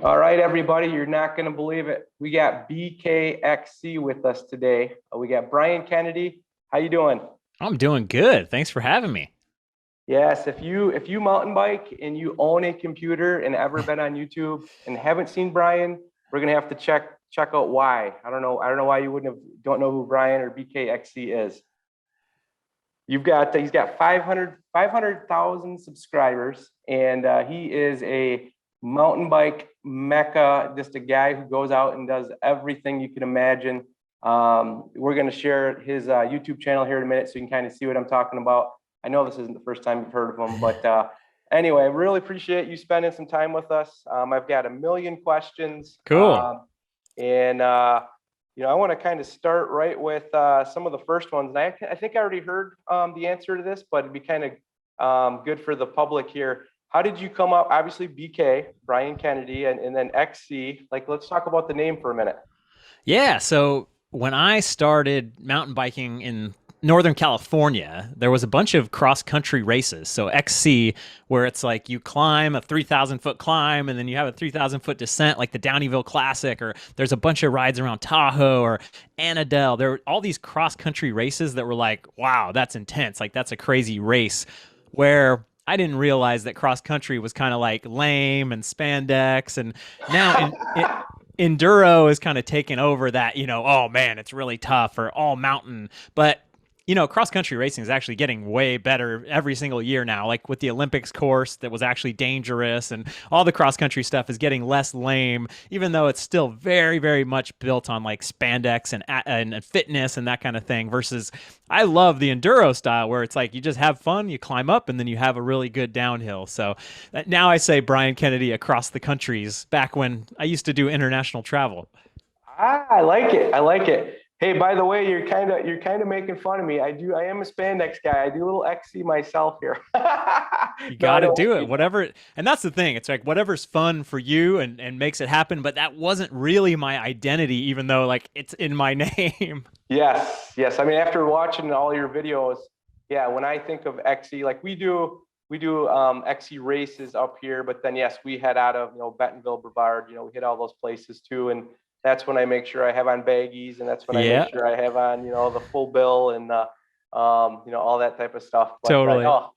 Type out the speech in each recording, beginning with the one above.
All right, everybody, you're not going to believe it. We got BKXC with us today. We got Brian Kennedy. How you doing? I'm doing good. Thanks for having me. Yes, if you mountain bike and you own a computer and ever been on YouTube and haven't seen Brian, we're gonna have to check out why. I don't know why you wouldn't have don't know who Brian or BKXC is. He's got 500,000 subscribers, and he is a mountain bike mecca, just a guy who goes out and does everything you can imagine. We're going to share his YouTube channel here in a minute so you can kind of see what I'm talking about. I know this isn't the first time you've heard of him, but anyway, I really appreciate you spending some time with us. I've got a million questions. Cool. And I want to kind of start right with some of the first ones. And I think I already heard the answer to this, but it'd be kind of good for the public here. How did you come up? Obviously, BK, Brian Kennedy, and then XC. Like, let's talk about the name for a minute. Yeah. So when I started mountain biking in Northern California, there was a bunch of cross country races. So XC, where it's like you climb a 3,000-foot climb and then you have a 3,000-foot descent, like the Downeyville Classic, or there's a bunch of rides around Tahoe or Annandale. There were all these cross country races that were like, wow, that's intense. Like, that's a crazy race. Where I didn't realize that cross country was kind of like lame and spandex. And now enduro is kind of taking over that, oh man, it's really tough, or all mountain. But cross country racing is actually getting way better every single year now. Like with the Olympics course that was actually dangerous, and all the cross country stuff is getting less lame, even though it's still very, very much built on like spandex and fitness and that kind of thing. Versus, I love the enduro style where it's like you just have fun, you climb up, and then you have a really good downhill. So now I say Brian Kennedy across the countries. Back when I used to do international travel. I like it. I like it. Hey, by the way, you're kind of making fun of me. I am a spandex guy. I do a little XC myself here. You No, got to no. do it, whatever. And that's the thing. It's like whatever's fun for you and makes it happen. But that wasn't really my identity, even though like it's in my name. Yes, yes. I mean, after watching all your videos, yeah, when I think of XC, like we do XC races up here, but then yes, we head out of Bentonville, Brevard. We hit all those places too, and that's when I make sure I have on baggies, and that's when I make Yeah, sure I have on the full bill and all that type of stuff. But totally. oh,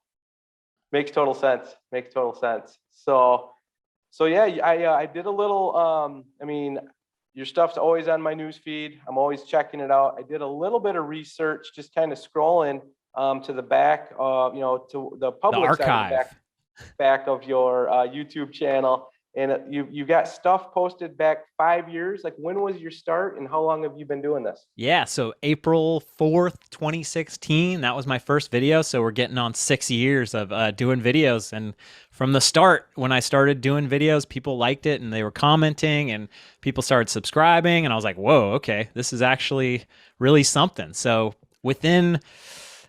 makes total sense. Makes total sense. So yeah, I did a little. I mean, your stuff's always on my news feed. I'm always checking it out. I did a little bit of research, just kind of scrolling to the back, to the The public side of the archive. back of your YouTube channel, and you got stuff posted back 5 years. Like, when was your start, and how long have you been doing this? Yeah, so April 4th, 2016, that was my first video. So we're getting on 6 years of doing videos. And from the start, when I started doing videos, people liked it and they were commenting and people started subscribing. And I was like, whoa, okay, this is actually really something. So within,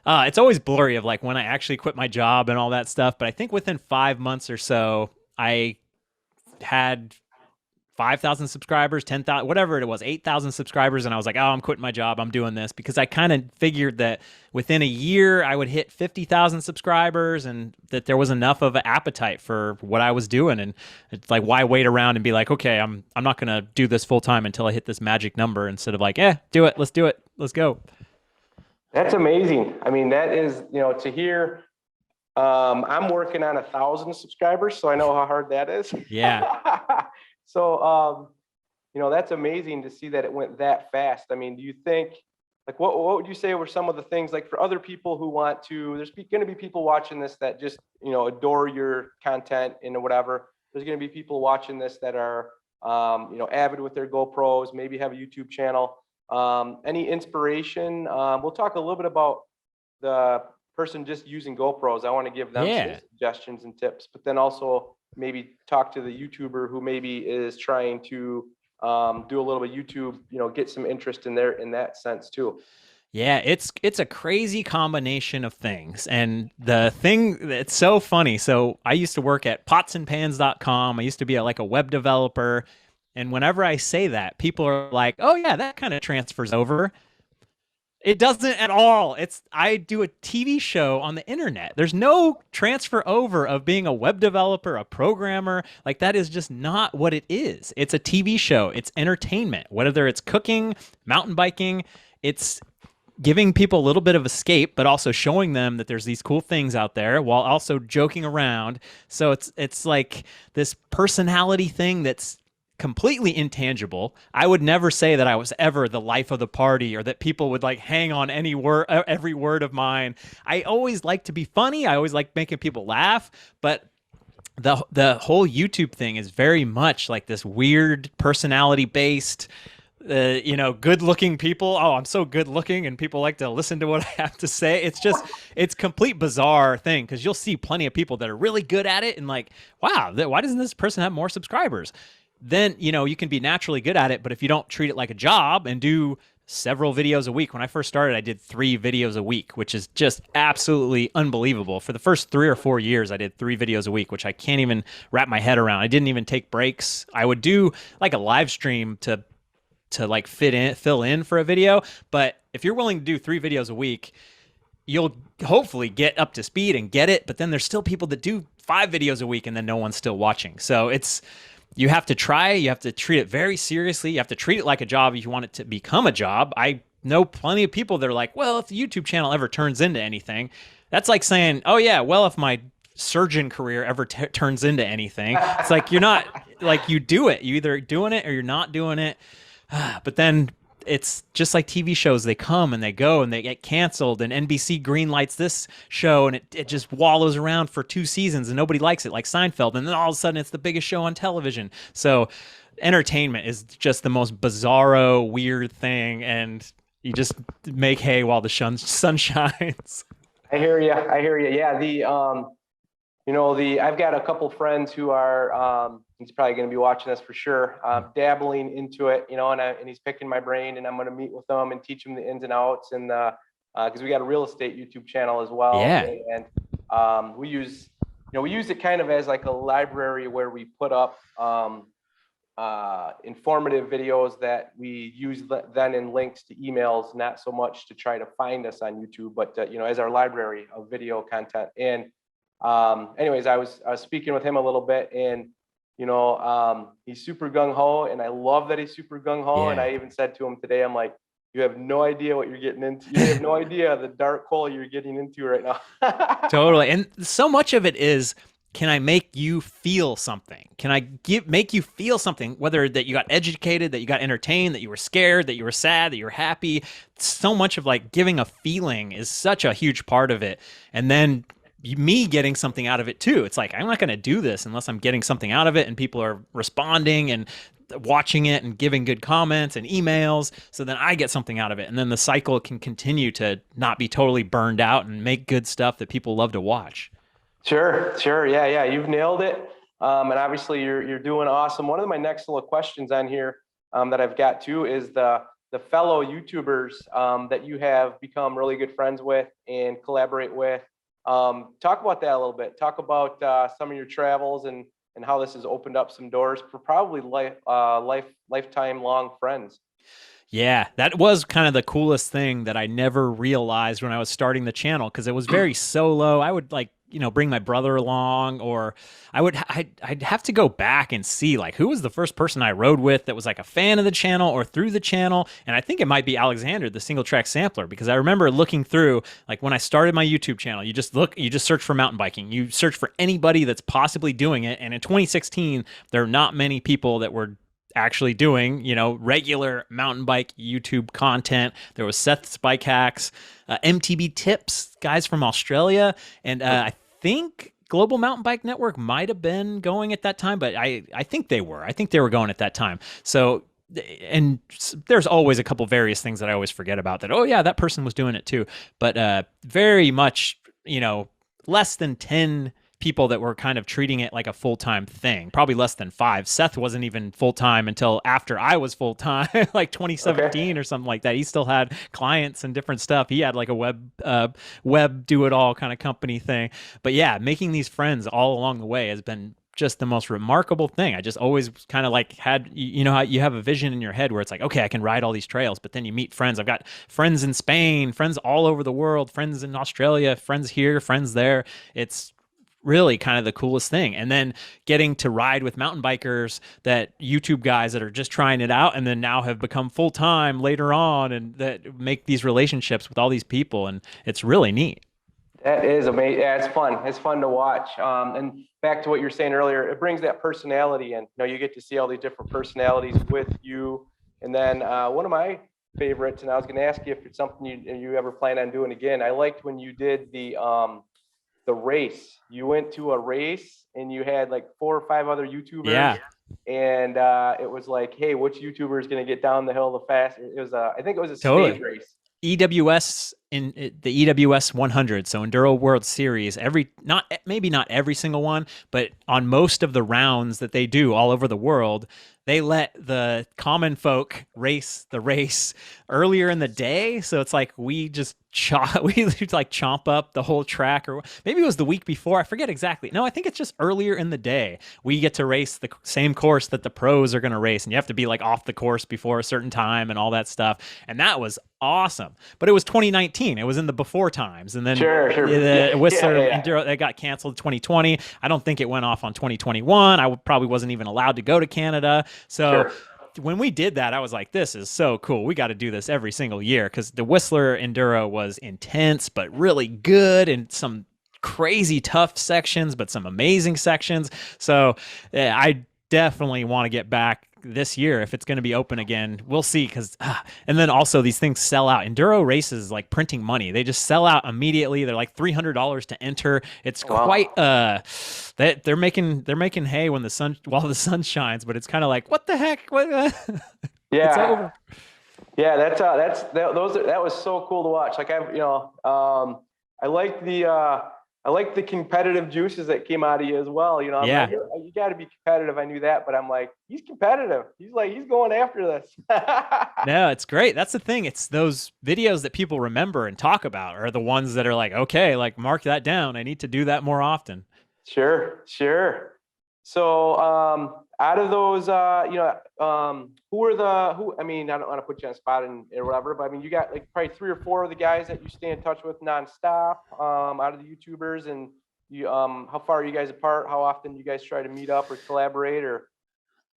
it's always blurry of like when I actually quit my job and all that stuff. But I think within 5 months or so, I had 5,000 subscribers, 10,000, whatever it was, 8,000 subscribers. And I was like, oh, I'm quitting my job. I'm doing this because I kind of figured that within a year I would hit 50,000 subscribers and that there was enough of an appetite for what I was doing. And it's like, why wait around and be like, okay, I'm not going to do this full time until I hit this magic number, instead of like, do it. Let's do it. Let's go. That's amazing. I mean, that is, to hear. I'm working on 1,000 subscribers, so I know how hard that is. Yeah. So, that's amazing to see that it went that fast. I mean, do you think, like, what would you say were some of the things, like, for other people who want to, there's going to be people watching this that just, adore your content and whatever. There's going to be people watching this that are, avid with their GoPros, maybe have a YouTube channel. Any inspiration? We'll talk a little bit about the person just using GoPros. I want to give them some Yeah. suggestions and tips, but then also maybe talk to the YouTuber who maybe is trying to do a little bit of YouTube, get some interest in that sense too. Yeah, it's a crazy combination of things. And the thing that's so funny, so I used to work at potsandpans.com. I used to be like a web developer. And whenever I say that, people are like, oh yeah, that kind of transfers over. It doesn't at all. I do a TV show on the internet. There's no transfer over of being a web developer, a programmer. Like that is just not what it is. It's a TV show. It's entertainment. Whether it's cooking, mountain biking, it's giving people a little bit of escape, but also showing them that there's these cool things out there while also joking around. So it's like this personality thing that's completely intangible. I would never say that I was ever the life of the party or that people would like hang on any word, every word of mine. I always like to be funny. I always like making people laugh, but the whole YouTube thing is very much like this weird personality based good looking people. Oh, I'm so good looking and people like to listen to what I have to say. It's complete bizarre thing because you'll see plenty of people that are really good at it and like, wow, why doesn't this person have more subscribers? Then, you can be naturally good at it, but if you don't treat it like a job and do several videos a week. When I first started, I did 3 videos a week, which is just absolutely unbelievable. For the first 3 or 4 years, I did 3 videos a week, which I can't even wrap my head around. I didn't even take breaks. I would do like a live stream to like fill in for a video. But if you're willing to do 3 videos a week, you'll hopefully get up to speed and get it. But then there's still people that do 5 videos a week and then no one's still watching. So you have to try, you have to treat it very seriously. You have to treat it like a job if you want it to become a job. I know plenty of people that are like, well, if the YouTube channel ever turns into anything, that's like saying, oh yeah, well, if my surgeon career ever turns into anything, it's like, you're not like, you do it. You either doing it or you're not doing it. But then it's just like TV shows. They come and they go and they get canceled, and NBC greenlights this show and it just wallows around for 2 seasons and nobody likes it, like Seinfeld. And then all of a sudden it's the biggest show on television. So entertainment is just the most bizarro, weird thing. And you just make hay while the sun shines. I hear you. Yeah. I've got a couple friends who are, he's probably going to be watching this for sure, dabbling into it, and he's picking my brain, and I'm going to meet with them and teach him the ins and outs. And because we got a real estate YouTube channel as well. Yeah. And we use it kind of as like a library where we put up informative videos that we use then in links to emails, not so much to try to find us on YouTube, but as our library of video content. And anyways, I was speaking with him a little bit, and he's super gung-ho, and I love that he's super gung-ho. Yeah. And I even said to him today, I'm like, you have no idea what you're getting into. You have no idea the dark hole you're getting into right now. Totally. And so much of it is, can I make you feel something? Can I make you feel something, whether that you got educated, that you got entertained, that you were scared, that you were sad, that you were happy? So much of like giving a feeling is such a huge part of it. And then me getting something out of it too. It's like, I'm not going to do this unless I'm getting something out of it and people are responding and watching it and giving good comments and emails. So then I get something out of it. And then the cycle can continue to not be totally burned out and make good stuff that people love to watch. Sure. Yeah. You've nailed it. And obviously you're doing awesome. One of my next little questions on here that I've got too is the fellow YouTubers that you have become really good friends with and collaborate with. Talk about that a little bit. Talk about some of your travels and how this has opened up some doors for probably lifetime long friends. Yeah, that was kind of the coolest thing that I never realized when I was starting the channel, because it was very solo. I would bring my brother along, or I'd have to go back and see like who was the first person I rode with that was like a fan of the channel or through the channel. And I think it might be Alexander, the single track sampler, because I remember looking through, like when I started my YouTube channel, you just search for mountain biking, you search for anybody that's possibly doing it. And in 2016, there are not many people that were actually doing, regular mountain bike YouTube content. There was Seth's Bike Hacks, MTB Tips, guys from Australia, and I think Global Mountain Bike Network might have been going at that time, but I think they were. I think they were going at that time. So, and there's always a couple various things that I always forget about that. Oh yeah, that person was doing it too. But very much, less than 10 people that were kind of treating it like a full-time thing, probably less than 5. Seth wasn't even full-time until after I was full-time, like 2017 or something like that. He still had clients and different stuff. He had like a web do-it-all kind of company thing. But yeah, making these friends all along the way has been just the most remarkable thing. I just always kind of like had, you know, how you have a vision in your head where it's like, okay, I can ride all these trails, but then you meet friends. I've got friends in Spain, friends all over the world, friends in Australia, friends here, friends there. It's really kind of the coolest thing. And then getting to ride with mountain bikers, that YouTube guys that are just trying it out and then now have become full time later on, and that make these relationships with all these people. And it's really neat. That is amazing. Yeah, it's fun. It's fun to watch. And back to what you were saying earlier, it brings that personality in. You know, you get to see all these different personalities with you. And then one of my favorites, and I was going to ask you if it's something you ever plan on doing again. I liked when you did the race. You went to a race and you had like 4 or 5 other YouTubers. Yeah. And it was like, hey, which YouTuber is going to get down the hill the fastest? It was I think it was a Totally. stage race. EWS the EWS 100, so Enduro World Series, maybe not every single one, but on most of the rounds that they do all over the world, they let the common folk race the race earlier in the day. So it's like we like chomp up the whole track, or maybe it was the week before. I forget exactly. No, I think it's just earlier in the day. We get to race the same course that the pros are going to race, and you have to be like off the course before a certain time and all that stuff. And that was awesome. But it was 2019. It was in the before times. And then the Whistler Enduro, that got canceled in 2020. I don't think it went off on 2021. I probably wasn't even allowed to go to Canada. So when we did that, I was like, this is so cool. We got to do this every single year, because the Whistler Enduro was intense, but really good, and some crazy tough sections, but some amazing sections. So I definitely want to get back this year if it's going to be open again. We'll see. And then also these things sell out. Enduro races, like printing money, they just sell out immediately. They're like $300 to enter. It's quite that they're making hay while the sun shines, but it's kind of like, what the heck? Yeah. It's over. Yeah, that was so cool to watch. Like I like the competitive juices that came out of you as well. You know, like, you got to be competitive. I knew that, but I'm like, he's competitive. He's going after this. No, it's great. That's the thing. It's those videos that people remember and talk about are the ones that are like, okay, like mark that down. I need to do that more often. Sure. So out of those, I mean, I don't want to put you on the spot or whatever, but I mean, you got like probably 3 or 4 of the guys that you stay in touch with nonstop out of the YouTubers, and you, how far are you guys apart? How often do you guys try to meet up or collaborate? Or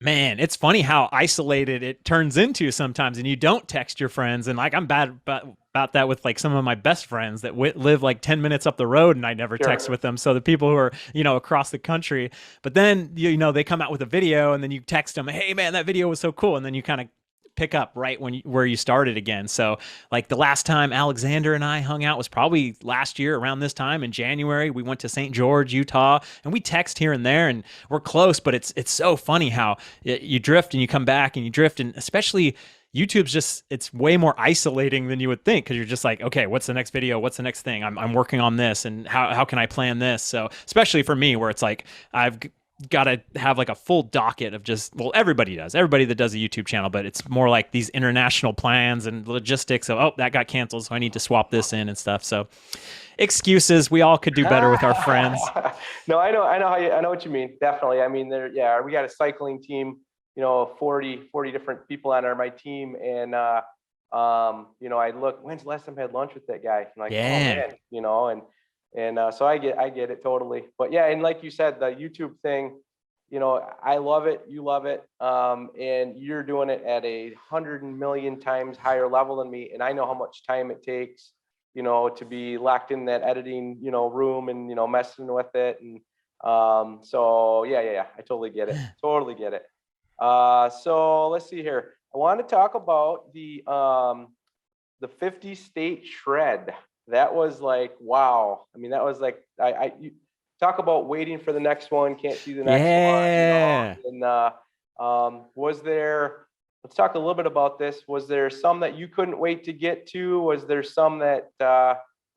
man, it's funny how isolated it turns into sometimes, and you don't text your friends. And like, I'm bad about that with like some of my best friends that live like 10 minutes up the road, and I never text with them. So the people who are, across the country, but then, they come out with a video, and then you text them, hey man, that video was so cool. And then you kind of pick up right where you started again. So like the last time Alexander and I hung out was probably last year around this time in January. We went to St. George, Utah, and we text here and there, and we're close, but it's so funny how you drift and you come back and you drift. And especially YouTube's it's way more isolating than you would think, because you're just like, okay, what's the next video? What's the next thing? I'm working on this, and how can I plan this? So especially for me, where it's like I've got to have like a full docket of everybody that does a YouTube channel, but it's more like these international plans and logistics of, that got canceled, so I need to swap this in and stuff. So excuses, we all could do better with our friends. No, I know what you mean. Definitely. I mean, we got a cycling team, 40 different people on my team. And, I look, when's the last time I had lunch with that guy? I'm like, oh man, and so I get it totally. But yeah, and like you said, the YouTube thing, I love it, you love it, and you're doing it at 100 million times higher level than me, and I know how much time it takes, to be locked in that editing, room, and messing with it, and so yeah, I totally get it. So let's see here. I want to talk about the 50 state shred. That was like, wow. I mean, that was like, you talk about waiting for the next one, can't see the next one. And let's talk a little bit about this. Was there some that you couldn't wait to get to? Was there some that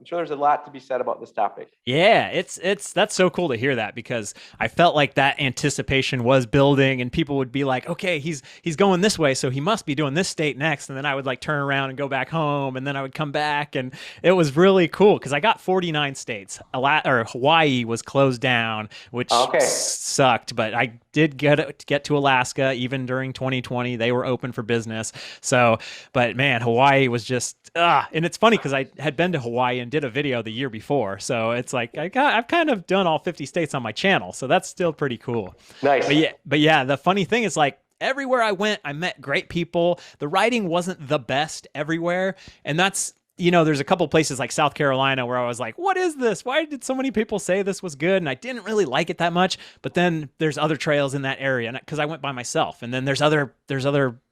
I'm sure there's a lot to be said about this topic. Yeah, it's that's so cool to hear that, because I felt like that anticipation was building, and people would be like, okay, he's going this way, so he must be doing this state next, and then I would like turn around and go back home, and then I would come back, and it was really cool because I got 49 states. Or Hawaii was closed down, which Okay. sucked, but I did get to Alaska even during 2020. They were open for business. So, but man, Hawaii was just and it's funny because I had been to Hawaii and did a video the year before. So it's like I've kind of done all 50 states on my channel. So that's still pretty cool. Nice. But yeah, the funny thing is like everywhere I went, I met great people. The writing wasn't the best everywhere. And that's, there's a couple places like South Carolina where I was like, what is this? Why did so many people say this was good? And I didn't really like it that much. But then there's other trails in that area because I went by myself. And then there's other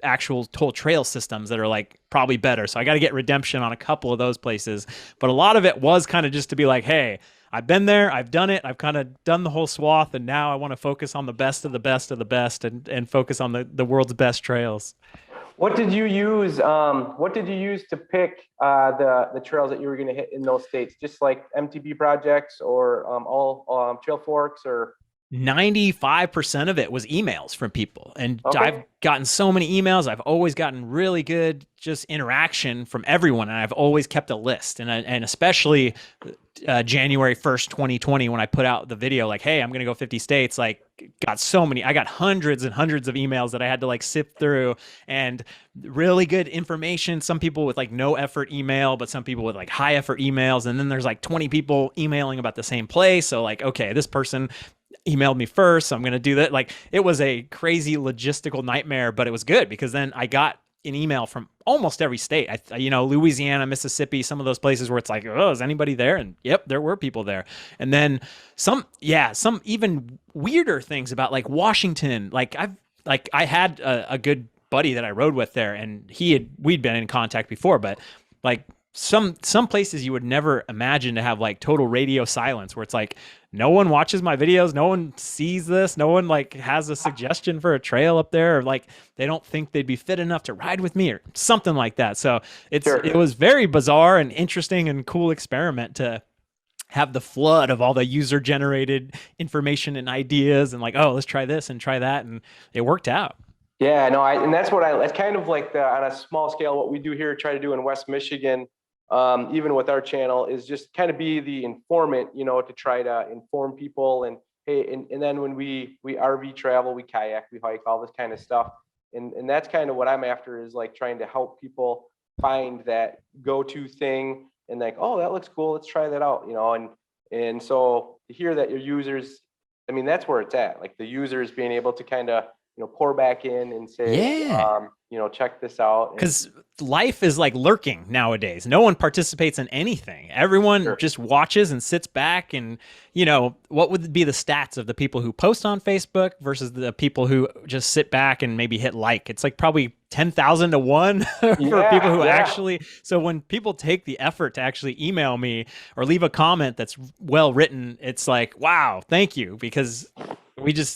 actual whole trail systems that are like probably better. So I got to get redemption on a couple of those places. But a lot of it was kind of just to be like, hey, I've been there, I've done it, I've kind of done the whole swath, and now I want to focus on the best of the best of the best, and focus on the world's best trails. What did you use? What did you use to pick the trails that you were going to hit in those states? Just like MTB projects, or all trail forks, or 95% of it was emails from people. And okay. I've gotten so many emails. I've always gotten really good just interaction from everyone. And I've always kept a list. And especially January 1st, 2020, when I put out the video, like, hey, I'm going to go 50 states, like I got hundreds and hundreds of emails that I had to like sift through, and really good information. Some people with like no effort email, but some people with like high effort emails. And then there's like 20 people emailing about the same place. So like, okay, this person emailed me first, so I'm going to do that. Like, it was a crazy logistical nightmare, but it was good because then I got an email from almost every state. Louisiana, Mississippi, some of those places where it's like, oh, is anybody there? And yep, there were people there. And then some even weirder things about like Washington. I had a good buddy that I rode with there, and we'd been in contact before, but like some places you would never imagine to have like total radio silence, where it's like no one watches my videos, no one sees this, no one like has a suggestion for a trail up there, or like they don't think they'd be fit enough to ride with me or something like that. So it was very bizarre and interesting and cool experiment to have the flood of all the user generated information and ideas, and like, oh, let's try this and try that, and it worked out. Yeah, no, and that's kind of like on a small scale, what we do here, try to do in West Michigan, even with our channel, is just kind of be the informant, to try to inform people. And hey, and then when we RV travel, we kayak, we hike, all this kind of stuff. And that's kind of what I'm after, is like trying to help people find that go-to thing, and like, oh, that looks cool, let's try that out, and so to hear that your users, I mean, that's where it's at, like the users being able to kind of, pour back in and say, Yeah. Check this out. Because life is like lurking nowadays. No one participates in anything. Everyone just watches and sits back. And, what would be the stats of the people who post on Facebook versus the people who just sit back and maybe hit like? It's like probably 10,000 to 1 for people who actually. So when people take the effort to actually email me or leave a comment that's well written, it's like, wow, thank you. Because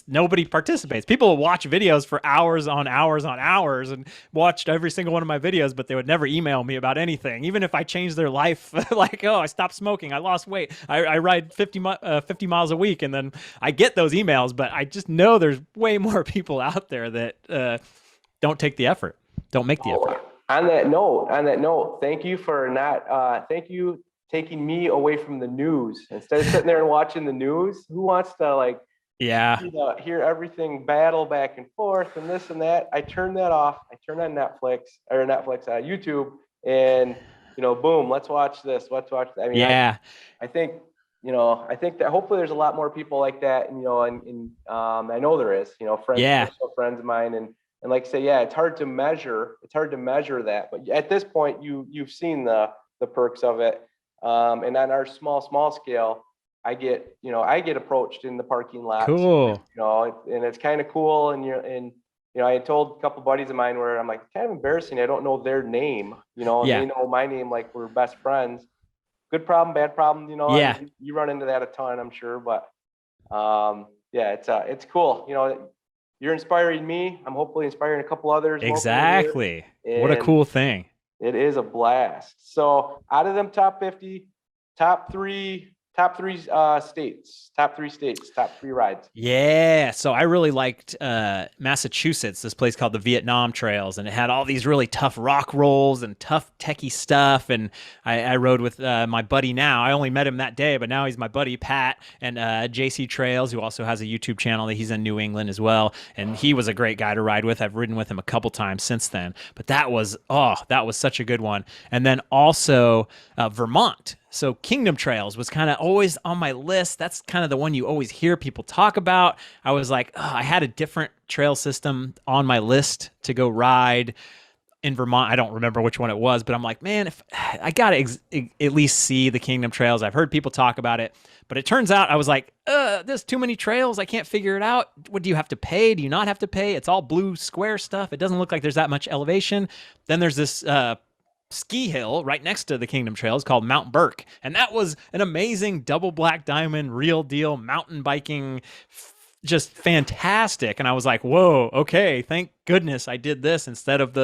nobody participates. People watch videos for hours on hours on hours and watched every single one of my videos, but they would never email me about anything. Even if I changed their life, like, oh, I stopped smoking, I lost weight, I ride 50 miles a week, and then I get those emails, but I just know there's way more people out there that don't take the effort, don't make the effort. On that note, thank you for taking me away from the news. Instead of sitting there and watching the news, who wants to hear everything battle back and forth and this and that? I turn that off. I turn on YouTube, and boom, let's watch this. Let's watch that. I mean, I think that hopefully there's a lot more people like that, and I know there is, friends of mine, and like I say, it's hard to measure. It's hard to measure that, but at this point, you've seen the perks of it, and on our small scale, I get approached in the parking lot. Cool. And it's kind of cool. And I told a couple buddies of mine where I'm like, kind of embarrassing. I don't know their name, and they know my name, like we're best friends. Good problem, bad problem, you run into that a ton, I'm sure. But it's cool. You're inspiring me. I'm hopefully inspiring a couple others. Exactly. What a cool thing. It is a blast. So out of them top 50, states, top three rides. Yeah, so I really liked Massachusetts, this place called the Vietnam Trails, and it had all these really tough rock rolls and tough techie stuff. And I rode with my buddy now. I only met him that day, but now he's my buddy Pat, and JC Trails, who also has a YouTube channel. He's in New England as well, and he was a great guy to ride with. I've ridden with him a couple times since then, but that was such a good one. And then also Vermont. So Kingdom Trails was kind of always on my list. That's kind of the one you always hear people talk about. I was like, oh, I had a different trail system on my list to go ride in Vermont. I don't remember which one it was, but I'm like, man, if I got to at least see the Kingdom Trails. I've heard people talk about it, but it turns out I was like, there's too many trails. I can't figure it out. What do you have to pay? Do you not have to pay? It's all blue square stuff. It doesn't look like there's that much elevation. Then there's this ski hill right next to the Kingdom Trails called Mount Burke, and that was an amazing double black diamond, real deal mountain biking, just fantastic. And I was like, whoa, okay, thank goodness I did this instead of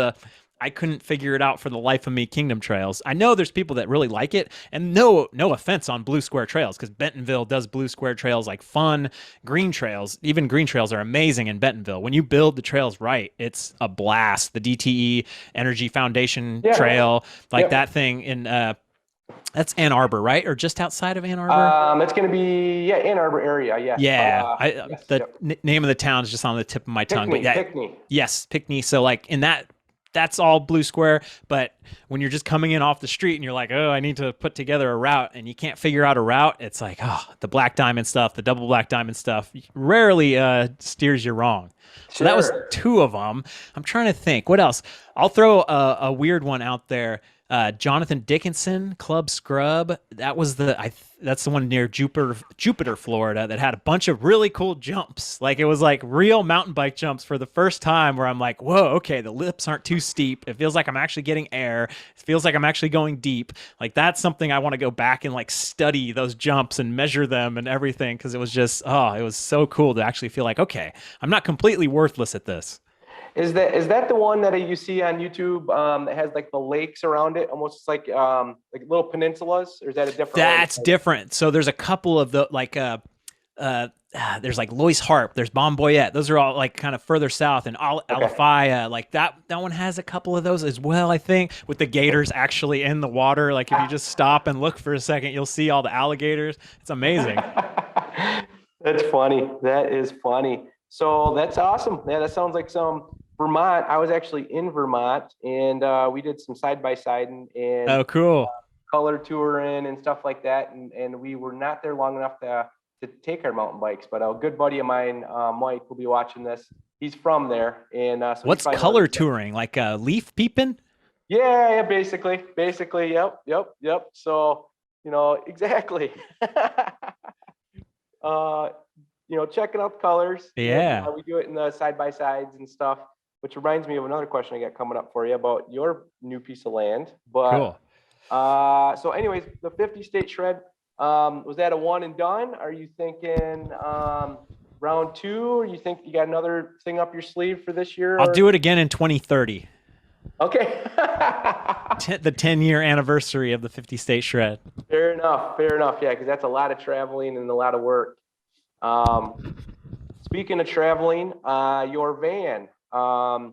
I couldn't figure it out for the life of me Kingdom Trails. I know there's people that really like it, and no offense on blue square trails, because Bentonville does blue square trails like fun. Green trails, even green trails, are amazing in Bentonville. When you build the trails right, it's a blast. The DTE Energy Foundation Trail, that thing in that's Ann Arbor, right? Or just outside of Ann Arbor? It's going to be Ann Arbor area. Yes. Yeah. Name of the town is just on the tip of my tongue. But Pinckney. Yes, Pinckney. So like in that's all blue square. But when you're just coming in off the street and you're like, oh, I need to put together a route, and you can't figure out a route, it's like, oh, the black diamond stuff, the double black diamond stuff rarely steers you wrong. So that was two of them. I'm trying to think. What else? I'll throw a weird one out there. Jonathan Dickinson Club Scrub. That was that's the one near Jupiter, Florida, that had a bunch of really cool jumps. Like it was like real mountain bike jumps for the first time, where I'm like, whoa, okay, the lips aren't too steep. It feels like I'm actually getting air. It feels like I'm actually going deep. Like that's something I want to go back and like study those jumps and measure them and everything, because it was just, it was so cool to actually feel like, okay, I'm not completely worthless at this. Is that the one that you see on YouTube that has like the lakes around it, almost like little peninsulas? Or is that a different? That's different. So there's a couple of the there's like Lois Harp, there's Bomboyette. Those are all like kind of further south, and Alafaya, like that one has a couple of those as well, I think, with the gators actually in the water. Like if you just stop and look for a second, you'll see all the alligators. It's amazing. That's funny. That is funny. So that's awesome. Yeah, that sounds like some Vermont. I was actually in Vermont, and we did some side-by-side and oh, cool. Color touring and stuff like that. And we were not there long enough to take our mountain bikes, but a good buddy of mine, Mike, will be watching this. He's from there. And so what's color touring? Like leaf peeping? Yeah, basically. Yep. So, exactly. Checking out the colors. Yeah. We do it in the side-by-sides and stuff, which reminds me of another question I got coming up for you about your new piece of land. But cool. So anyways, the 50 state shred, was that a one and done? Are you thinking round two, or you think you got another thing up your sleeve for this year? I'll do it again in 2030. Okay. The 10-year anniversary of the 50 state shred. Fair enough. Yeah, because that's a lot of traveling and a lot of work. Speaking of traveling, your van, I've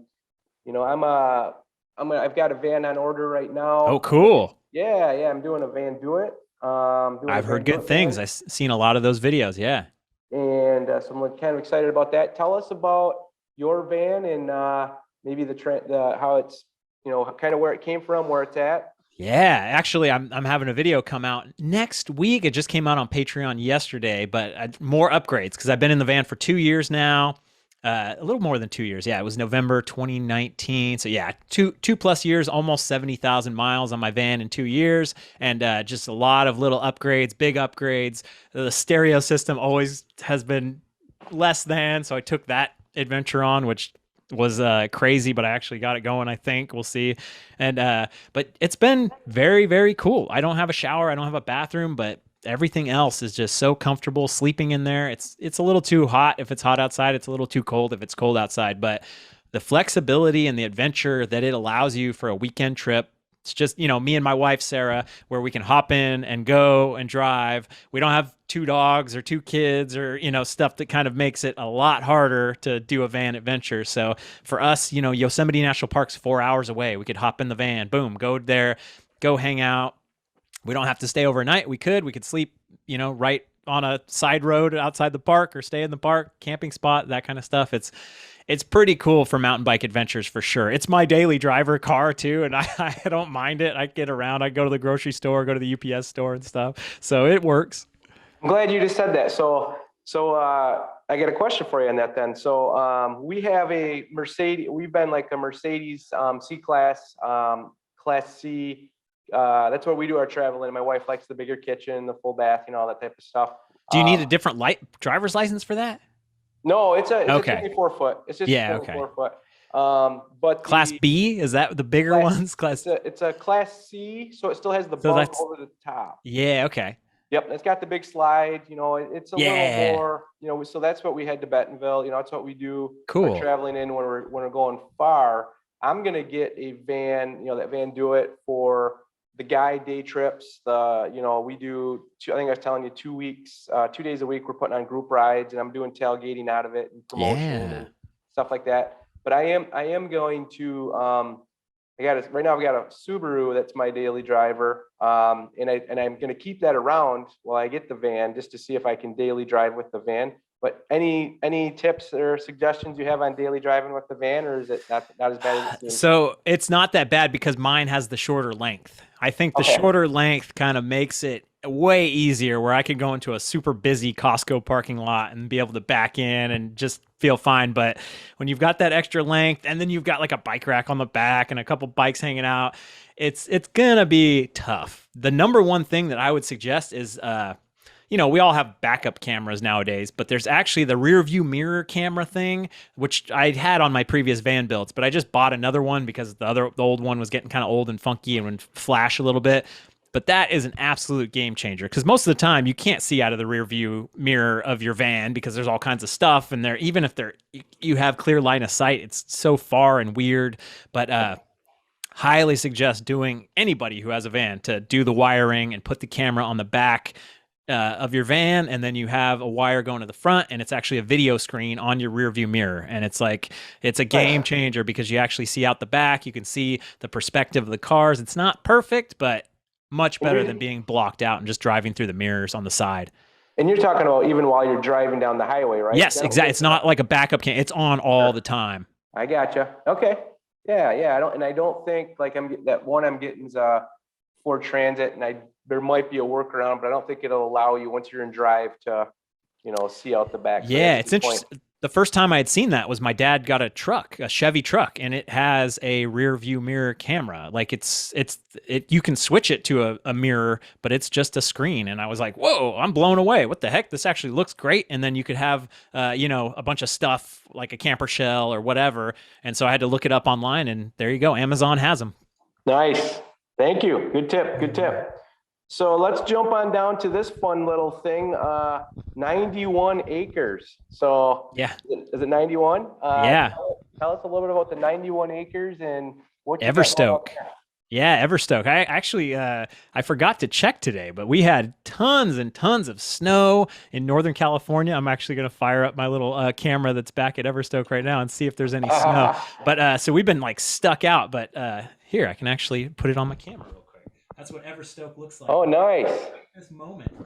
got a van on order right now. Oh, cool. Yeah. I'm doing a Van Do It. I've heard good things. I've seen a lot of those videos. Yeah. And so I'm kind of excited about that. Tell us about your van and maybe how it's, kind of where it came from, where it's at. Yeah, actually, I'm having a video come out next week. It just came out on Patreon yesterday, but more upgrades, because I've been in the van for 2 years now, a little more than 2 years. Yeah, it was November 2019. So yeah, two plus years, almost 70,000 miles on my van in 2 years, and just a lot of little upgrades, big upgrades. The stereo system always has been less than, so I took that adventure on, which was crazy, but I actually got it going, I think. We'll see. And but it's been very, very cool. I don't have a shower, I don't have a bathroom, but everything else is just so comfortable sleeping in there. It's a little too hot if it's hot outside, it's a little too cold if it's cold outside, but the flexibility and the adventure that it allows you for a weekend trip, It's just, me and my wife, Sarah, where we can hop in and go and drive. We don't have 2 dogs or 2 kids or, stuff that kind of makes it a lot harder to do a van adventure. So for us, Yosemite National Park's 4 hours away. We could hop in the van, boom, go there, go hang out. We don't have to stay overnight. We could sleep, right on a side road outside the park or stay in the park, camping spot, that kind of stuff. It's pretty cool for mountain bike adventures for sure. It's my daily driver car too, and I don't mind it. I get around. I go to the grocery store, go to the UPS store and stuff. So it works. I'm glad you just said that. So I got a question for you on that then. So we have a Mercedes. We've been like a Mercedes C-Class, Class C. That's where we do our traveling. My wife likes the bigger kitchen, the full bath, all that type of stuff. Do you need a different driver's license for that? No, it's a Okay. 24 foot. It's just Yeah, 24 foot. But Class B, is that the bigger ones? It's a Class C, so it still has the So bump that's- over the top. Yeah, okay. Yep, it's got the big slide. It's a Yeah. little more. So that's what we head to Bentonville. That's what we do. Cool. We're traveling in when we're going far. I'm gonna get a van. That Van Do It for the guide day trips. We do. I think I was telling you 2 weeks, 2 days a week. We're putting on group rides, and I'm doing tailgating out of it and promotion and stuff like that. But I am going to. Right now. I've got a Subaru that's my daily driver, and I'm going to keep that around while I get the van, just to see if I can daily drive with the van. But any tips or suggestions you have on daily driving with the van, or is it not as bad as it seems? So it's not that bad because mine has the shorter length. I think the shorter length kind of makes it way easier, where I could go into a super busy Costco parking lot and be able to back in and just feel fine. But when you've got that extra length and then you've got like a bike rack on the back and a couple bikes hanging out, it's gonna be tough. The number one thing that I would suggest is we all have backup cameras nowadays, but there's actually the rear view mirror camera thing, which I had on my previous van builds, but I just bought another one because the old one was getting kind of old and funky and would flash a little bit. But that is an absolute game changer, because most of the time you can't see out of the rear view mirror of your van because there's all kinds of stuff, and even if you have clear line of sight, it's so far and weird. But highly suggest anybody who has a van to do the wiring and put the camera on the back of your van, and then you have a wire going to the front, and it's actually a video screen on your rear view mirror, and it's a game changer because you actually see out the back. You can see the perspective of the cars. It's not perfect, but much better than being blocked out and just driving through the mirrors on the side. And you're talking about even while you're driving down the highway, right? Yes, exactly. It's not like a backup cam. It's on all the time. I gotcha. Okay. Yeah. I don't think like I'm getting is a Ford Transit, and there might be a workaround, but I don't think it'll allow you, once you're in drive, to see out the back. Yeah, it's interesting. The first time I had seen that was my dad got a Chevy truck, and it has a rear view mirror camera. Like you can switch it to a mirror, but it's just a screen. And I was like, whoa, I'm blown away. What the heck? This actually looks great. And then you could have, a bunch of stuff like a camper shell or whatever. And so I had to look it up online, and there you go. Amazon has them. Nice. Thank you. Good tip. So let's jump on down to this fun little thing, 91 acres. So yeah, is it 91? Yeah. Tell us a little bit about the 91 acres and what you EverStoke. Yeah, EverStoke. I actually, I forgot to check today, but we had tons and tons of snow in Northern California. I'm actually going to fire up my little camera that's back at EverStoke right now and see if there's any snow. But so we've been like stuck out, but here, I can actually put it on my camera real quick. That's what EverStoke looks like. Oh, nice.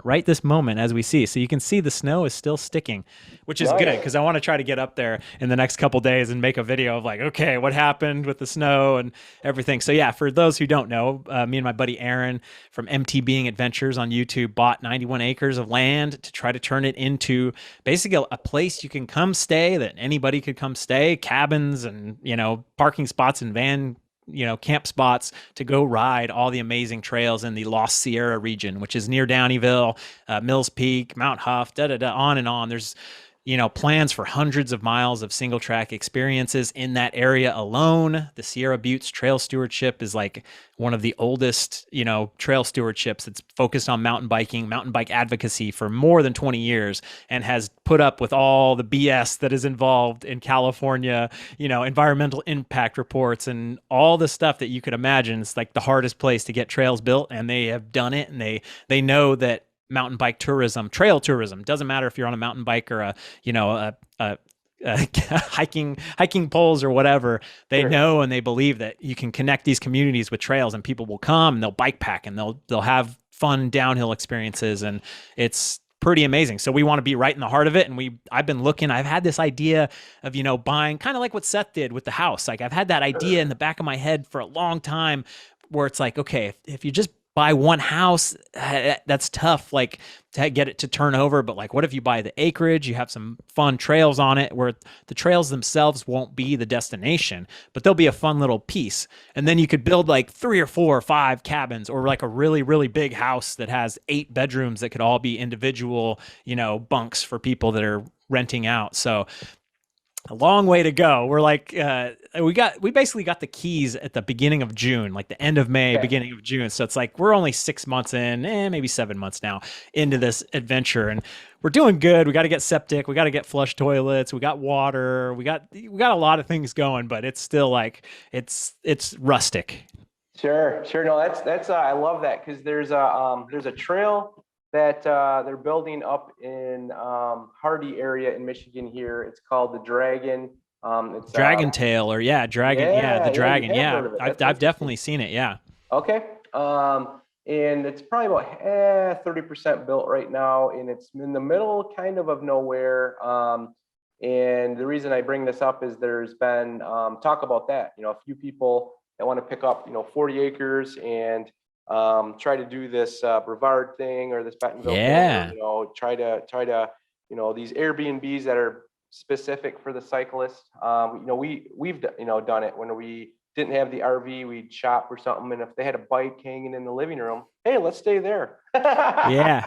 Right this moment, as we see. So you can see the snow is still sticking, which is good, because I want to try to get up there in the next couple days and make a video of like, okay, what happened with the snow and everything. So yeah, for those who don't know, me and my buddy Aaron from MTBing Adventures on YouTube bought 91 acres of land to try to turn it into basically a place you can come stay, that anybody could come stay, cabins and, parking spots and van camp spots to go ride all the amazing trails in the Lost Sierra region, which is near Downeyville, Mills Peak, Mount Huff, on and on. There's, plans for hundreds of miles of single track experiences in that area alone. The Sierra Buttes Trail Stewardship is like one of the oldest, trail stewardships. It's focused on mountain biking, mountain bike advocacy for more than 20 years, and has put up with all the BS that is involved in California, environmental impact reports and all the stuff that you could imagine. It's like the hardest place to get trails built, and they have done it, and they know that mountain bike tourism, trail tourism, doesn't matter if you're on a mountain bike or a hiking poles or whatever. They know and they believe that you can connect these communities with trails, and people will come and they'll bike pack and they'll have fun downhill experiences, and it's pretty amazing. So we want to be right in the heart of it. And I've had this idea of, buying, kind of like what Seth did with the house. Like, I've had that idea in the back of my head for a long time, where it's like, okay, if you just buy one house, that's tough, like, to get it to turn over. But like, what if you buy the acreage, you have some fun trails on it, where the trails themselves won't be the destination, but they'll be a fun little piece. And then you could build like 3 or 4 or 5 cabins, or like a really, really big house that has 8 bedrooms that could all be individual, bunks for people that are renting out. So a long way to go. We're like, we basically got the keys at the beginning of June, like the end of May, beginning of June. So it's like, we're only 6 months in, maybe 7 months now into this adventure, and we're doing good. We got to get septic. We got to get flush toilets. We got water. We got a lot of things going, but it's still like, it's rustic. Sure. No, that's I love that, because there's a trail that they're building up in Hardy area in Michigan here. It's called the Dragon. It's Dragon Tail, or Dragon. Yeah, the Dragon. You have heard of it. I've definitely seen it. Yeah. Okay. And it's probably about 30% built right now, and it's in the middle kind of nowhere. And the reason I bring this up is there's been talk about that. A few people that want to pick up 40 acres and try to do this Brevard thing, or this Bentonville thing, or, try to these Airbnbs that are specific for the cyclist. We've done it when we didn't have the RV, we'd shop or something, and if they had a bike hanging in the living room, hey, let's stay there. Yeah.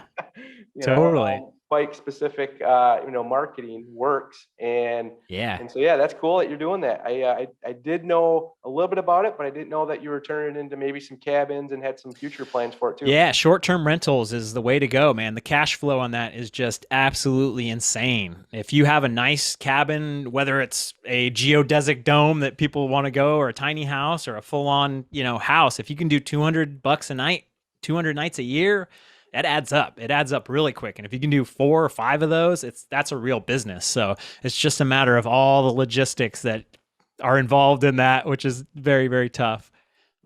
Totally. Bike specific marketing works, and so that's cool that you're doing that. I did know a little bit about it, but I didn't know that you were turning it into maybe some cabins and had some future plans for it too. Yeah, short-term rentals is the way to go, man. The cash flow on that is just absolutely insane. If you have a nice cabin, whether it's a geodesic dome that people want to go, or a tiny house, or a full-on house, if you can do $200 a night, 200 nights a year, that adds up. It adds up really quick. And if you can do 4 or 5 of those, that's a real business. So it's just a matter of all the logistics that are involved in that, which is very, very tough.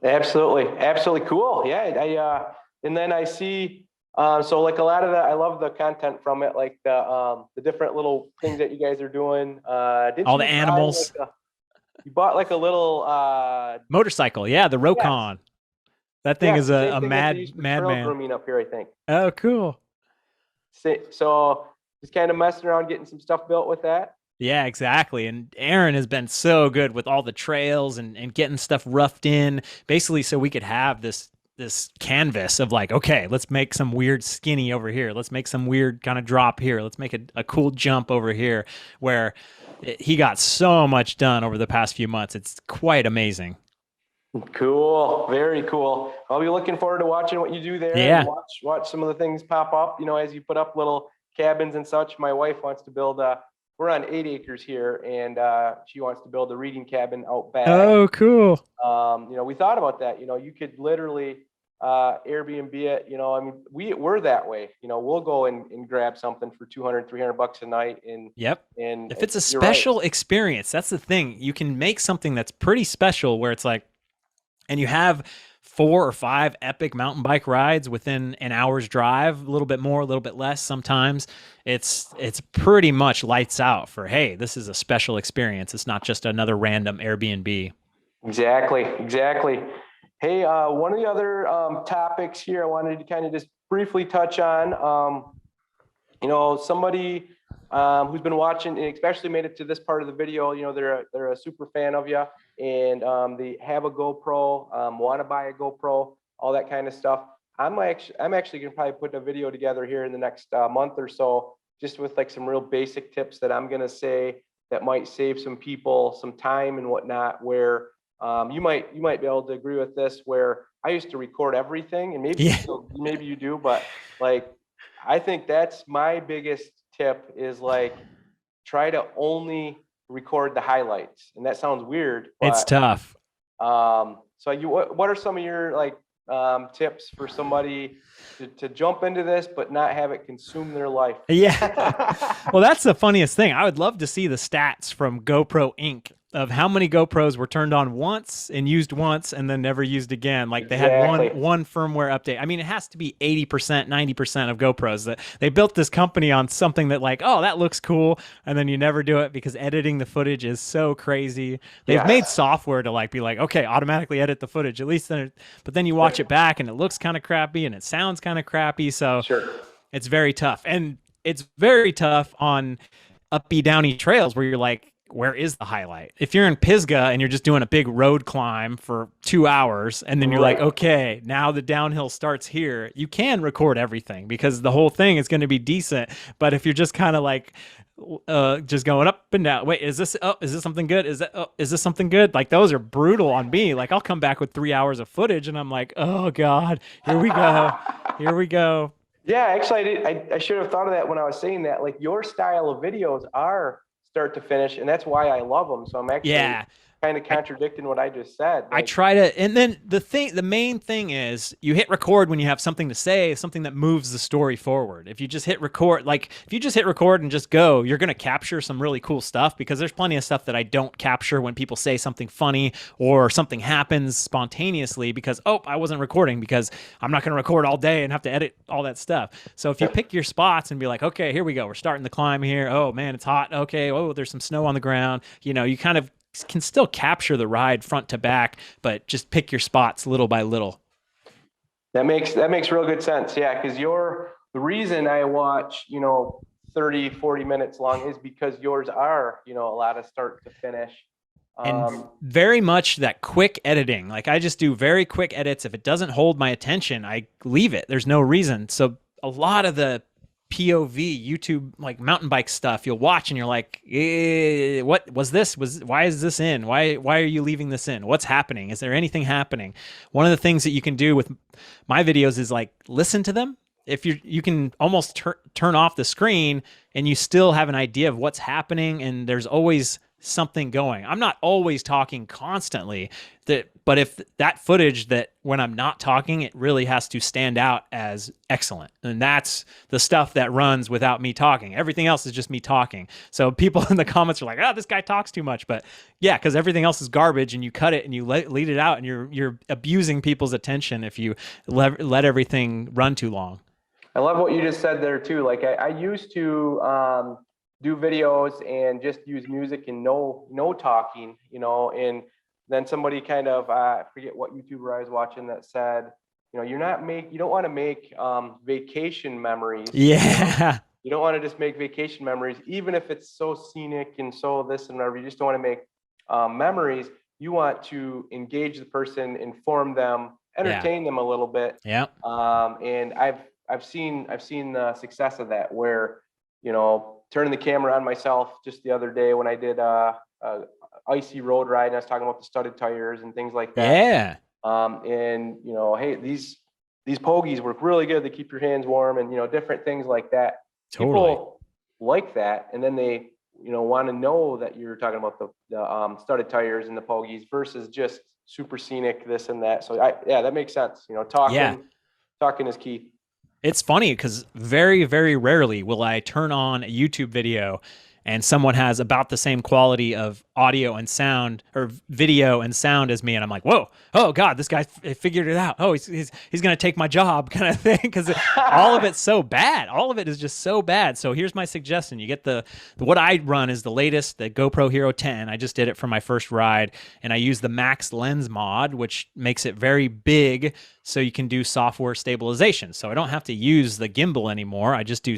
Absolutely cool. Yeah. And then I see, so like a lot of I love the content from it, like the different little things that you guys are doing. All the animals. You bought like a little motorcycle. Yeah, the Rokon. Yes. That thing is a madman. Grooming up here, I think. Oh, cool. So just kind of messing around, getting some stuff built with that. Yeah, exactly. And Aaron has been so good with all the trails and getting stuff roughed in, basically so we could have this canvas of like, okay, let's make some weird skinny over here. Let's make some weird kind of drop here. Let's make a cool jump over here, where he got so much done over the past few months. It's quite amazing. Cool. Very cool. I'll be looking forward to watching what you do there. Yeah. And watch some of the things pop up, as you put up little cabins and such. My wife wants to build we're on 8 acres here, and she wants to build a reading cabin out back. Oh, cool. We thought about that. You could literally Airbnb it. We're that way. We'll go and grab something for $200, $300 a night. And if it's a special experience, that's the thing. You can make something that's pretty special, where it's like, and you have 4 or 5 epic mountain bike rides within an hour's drive, a little bit more, a little bit less. Sometimes it's pretty much lights out for, hey, this is a special experience. It's not just another random Airbnb. Exactly. Hey, one of the other topics here I wanted to kind of just briefly touch on, somebody who's been watching, and especially made it to this part of the video, they're a super fan of you, and they have a GoPro, want to buy a GoPro, all that kind of stuff. I'm actually gonna probably put a video together here in the next month or so, just with like some real basic tips that I'm gonna say that might save some people some time and whatnot. Where you might be able to agree with this. Where I used to record everything, and maybe Yeah. maybe you do, but like I think that's my biggest tip is like try to only record the highlights. And that sounds weird, It's but tough. so what are some of your like tips for somebody to jump into this but not have it consume their life? Yeah. Well, that's the funniest thing. I would love to see the stats from GoPro Inc. of how many GoPros were turned on once and used once and then never used again. Like they had Exactly. one firmware update. I mean, it has to be 80%, 90% of GoPros that they built this company on something that like, oh, that looks cool. And then you never do it because editing the footage is so crazy. They've made Yes. software to like be like, okay, automatically edit the footage. At least then, but then you watch it back and it looks kind of crappy and it sounds kind of crappy. So Sure. it's very tough. And it's very tough on uppy, downy trails where you're like, where is the highlight? If you're in Pisgah and you're just doing a big road climb for 2 hours and then you're like, Right. okay, now the downhill starts here, you can record everything because the whole thing is going to be decent. But if you're just kind of like, just going up and down, wait, is this something good? Is this something good? Like those are brutal on me. Like I'll come back with 3 hours of footage and I'm like, oh God, here we go. Here we go. Yeah, actually, I should have thought of that when I was saying that. Like your style of videos are start to finish, and that's why I love them. So I'm actually Yeah. kind of contradicting what I just said. I Like, try to, and then the main thing is you hit record when you have something to say, something that moves the story forward. If you just hit record, like if you just hit record and just go, you're going to capture some really cool stuff because there's plenty of stuff that I don't capture when people say something funny or something happens spontaneously because, oh, I wasn't recording because I'm not going to record all day and have to edit all that stuff. So if you pick your spots and be like, okay, here we go. We're starting the climb here. Oh man, it's hot. Okay. Oh, there's some snow on the ground. You know, you kind of can still capture the ride front to back, but just pick your spots little by little. that makes real good sense. Yeah, because the reason I watch, 30, 40 minutes long is because yours are, a lot of start to finish. And very much that quick editing. Like I just do very quick edits. If it doesn't hold my attention, I leave it. There's no reason. So a lot of the POV YouTube like mountain bike stuff you'll watch and you're like, what was this? Why is this in? Why are you leaving this in? What's happening? Is there anything happening? One of the things that you can do with my videos is like listen to them. If you can almost turn off the screen and you still have an idea of what's happening and there's always something going. I'm not always talking constantly, but if that footage that when I'm not talking, it really has to stand out as excellent. And that's the stuff that runs without me talking. Everything else is just me talking. So people in the comments are like, oh, this guy talks too much. But yeah, because everything else is garbage and you cut it and you lead it out and you're abusing people's attention if you let everything run too long. I love what you just said there too. Like I used to do videos and just use music and no talking, and then somebody kind of I forget what YouTuber I was watching that said, you don't want to make vacation memories. Yeah. You don't want to just make vacation memories, even if it's so scenic and so this and whatever. You just don't want to make memories. You want to engage the person, inform them, entertain them a little bit. Yeah. And I've seen the success of that where, turning the camera on myself just the other day when I did a icy road ride and I was talking about the studded tires and things like that. Yeah. And hey, these pogies work really good. They keep your hands warm and different things like that. Totally. People like that, and then they want to know that you're talking about the studded tires and the pogies versus just super scenic this and that. So that makes sense. Talking is key. It's funny because very, very rarely will I turn on a YouTube video and someone has about the same quality of audio and sound or video and sound as me. And I'm like, whoa, oh God, this guy figured it out. Oh, he's going to take my job kind of thing. Cause all of it's so bad. All of it is just so bad. So here's my suggestion. You get what I run is the latest, the GoPro Hero 10. I just did it for my first ride and I use the max lens mod, which makes it very big. So you can do software stabilization. So I don't have to use the gimbal anymore. I just do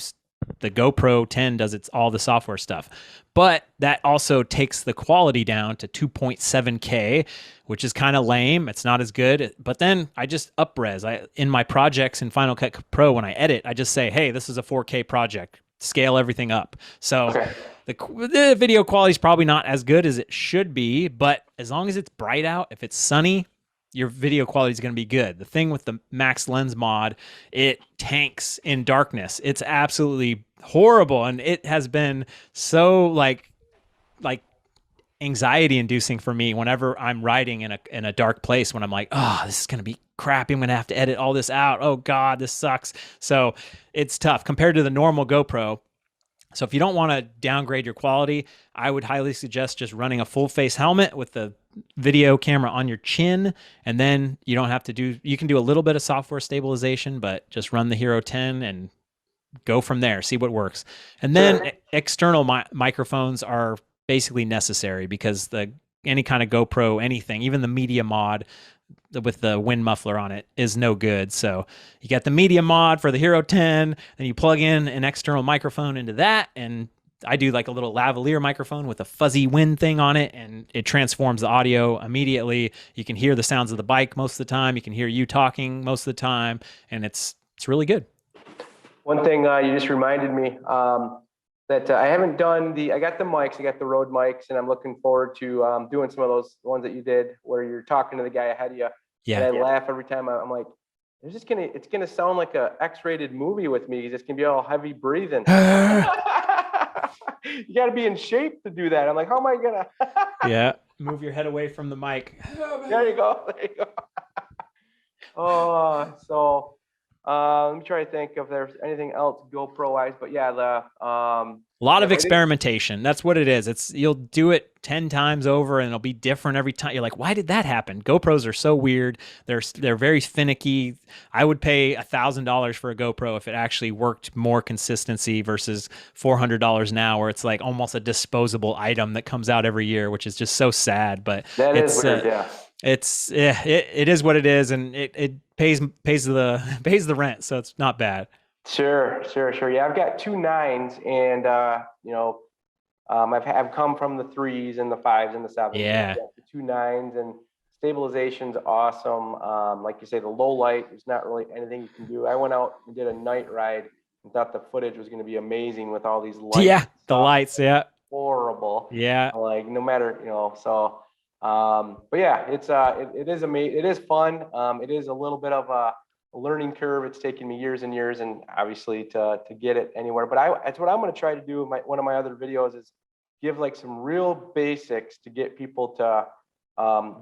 the GoPro 10 does all the software stuff, but that also takes the quality down to 2.7K, which is kind of lame. It's not as good, but then I just up res. In my projects in Final Cut Pro, when I edit, I just say, hey, this is a 4K project. scale everything up. So Okay. the video quality is probably not as good as it should be, but as long as it's bright out, if it's sunny, your video quality is going to be good. The thing with the max lens mod, it tanks in darkness. It's absolutely horrible, and it has been so like anxiety inducing for me whenever I'm riding in a dark place, when I'm like, oh, this is going to be crappy. I'm going to have to edit all this out. Oh God, this sucks. So it's tough compared to the normal GoPro. So if you don't want to downgrade your quality, I would highly suggest just running a full face helmet with the video camera on your chin. And then you don't have to you can do a little bit of software stabilization, but just run the Hero 10 and go from there, see what works. And then Sure. external microphones are basically necessary, because any kind of GoPro, anything, even the media mod with the wind muffler on it is no good. So you got the media mod for the Hero 10, and you plug in an external microphone into that, and I do like a little lavalier microphone with a fuzzy wind thing on it, and it transforms the audio immediately. You can hear the sounds of the bike most of the time. You can hear you talking most of the time, and it's really good. One thing you just reminded me that I haven't done I got the mics, I got the Rode mics, and I'm looking forward to doing some of those ones that you did where you're talking to the guy ahead of you. Yeah. And I laugh every time. I'm like, it's gonna sound like a X-rated movie with me. It's gonna be all heavy breathing. You got to be in shape to do that. I'm like, how am I gonna? Yeah. Move your head away from the mic. There you go. There you go. Oh, so let me try to think if there's anything else GoPro wise, but yeah, a lot of experimentation. That's what it is. You'll do it 10 times over and it'll be different every time. You're like, why did that happen? GoPros are so weird. They're very finicky. I would pay $1,000 for a GoPro if it actually worked more consistency versus $400 now, where it's like almost a disposable item that comes out every year, which is just so sad. But that is weird, yeah. It is what it is, and it pays the rent, so it's not bad. Sure. Yeah, I've got 2 9s, and I've come from the 3s and the 5s and the 7s. Yeah. The 2 9s, and stabilization's awesome. Like you say, the low light, there's not really anything you can do. I went out and did a night ride and thought the footage was going to be amazing with all these lights. Yeah, the lights, yeah. Horrible. Yeah. Like no matter, so. But yeah, it is amazing. It is fun. It is a little bit of a learning curve. It's taken me years and years, and obviously to get it anywhere. But that's what I'm going to try to do in one of my other videos, is give like some real basics to get people to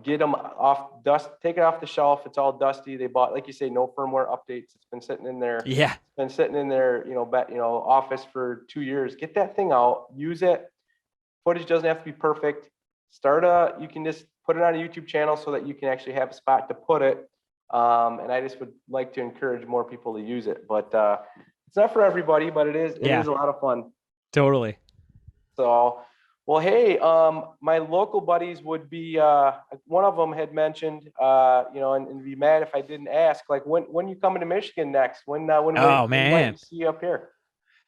get them off take it off the shelf. It's all dusty. They bought, like you say, no firmware updates. It's been sitting in there. Yeah. It's been sitting in their office for 2 years. Get that thing out. Use it. Footage doesn't have to be perfect. You can just put it on a YouTube channel so that you can actually have a spot to put it. And I just would like to encourage more people to use it, but it's not for everybody, but it is a lot of fun. Totally. So, well, hey, my local buddies would be, one of them had mentioned, and be mad if I didn't ask, like when you coming to Michigan next? When we see you up here?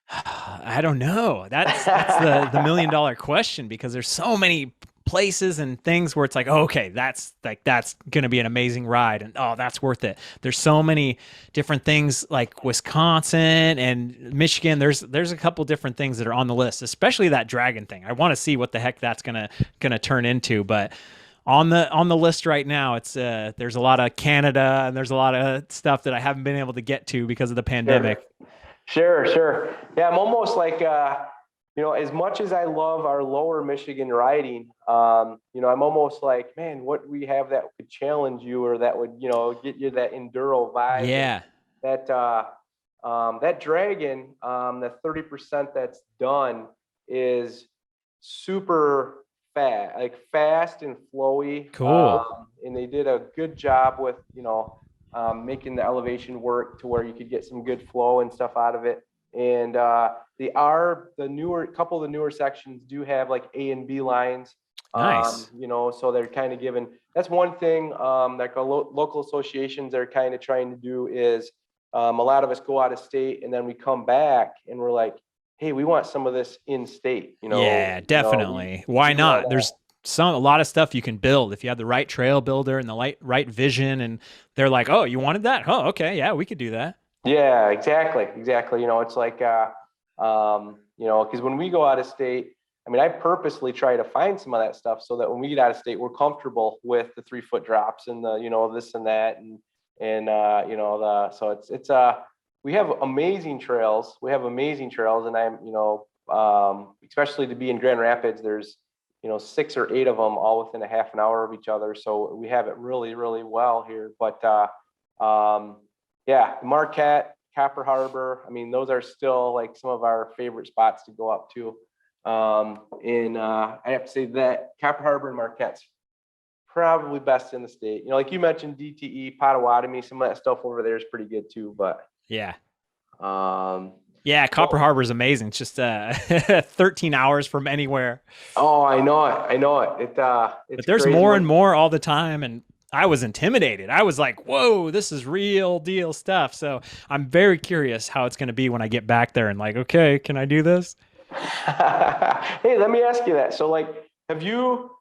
I don't know. That's the $1 million question, because there's so many places and things where it's like, oh, okay, that's going to be an amazing ride, and oh, that's worth it. There's so many different things, like Wisconsin and Michigan. There's a couple different things that are on the list, especially that dragon thing. I want to see what the heck that's gonna turn into, but on the list right now, it's there's a lot of Canada, and there's a lot of stuff that I haven't been able to get to because of the pandemic. Sure. Yeah, I'm almost like as much as I love our lower Michigan riding, I'm almost like, man, what do we have that could challenge you, or that would, get you that enduro vibe? Yeah. That dragon, the 30% that's done is super fast and flowy. Cool. And they did a good job with, making the elevation work to where you could get some good flow and stuff out of it. And couple of the newer sections do have like A and B lines. Nice. So they're kind of given, that's one thing that local associations are kind of trying to do is a lot of us go out of state and then we come back and we're like, hey, we want some of this in state. Yeah, definitely. Why not? There's a lot of stuff you can build if you have the right trail builder and the right vision, and they're like, oh, you wanted that? Oh, okay, yeah, we could do that. Yeah, exactly. It's like You know, because when we go out of state, I mean, I purposely try to find some of that stuff so that when we get out of state, we're comfortable with the 3-foot drops and the, you know, this and that. You know, so we have amazing trails. We have amazing trails. And I'm, you know, especially to be in Grand Rapids, there's, you know, 6 or 8 of them all within a half an hour of each other. So we have it really, really well here. But yeah, Marquette, Copper Harbor, I mean, those are still like some of our favorite spots to go up to. I have to say that Copper Harbor and Marquette's probably best in the state. You know, like you mentioned, DTE, Potawatomi, some of that stuff over there is pretty good too. But Yeah. um, Yeah, Copper Harbor is amazing. It's just 13 hours from anywhere. oh, I know it. I know it. It's But there's crazy more and more all the time, and I was intimidated. I was like, "Whoa, this is real deal stuff." So I'm very curious how it's going to be when I get back there and like, okay, can I do this? Hey, let me ask you that. So, like, have you?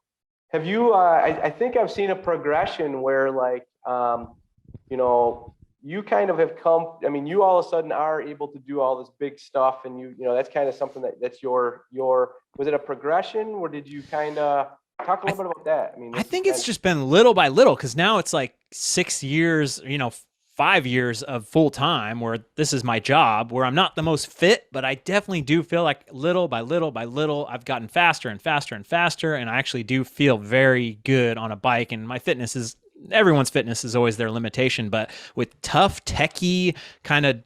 I think I've seen a progression where, like, you know, you kind of have come. I mean, you all of a sudden are able to do all this big stuff, and you know, that's kind of something that's your. Was it a progression, or did you kind of talk a little bit about that? I mean, I think it's just been little by little because now it's like 6 years, you know, 5 years of full time where this is my job, where I'm not the most fit, but I definitely do feel like little by little by little, I've gotten faster and faster and faster. And I actually do feel very good on a bike. And my fitness is, everyone's fitness is always their limitation, but with tough, techie kind of,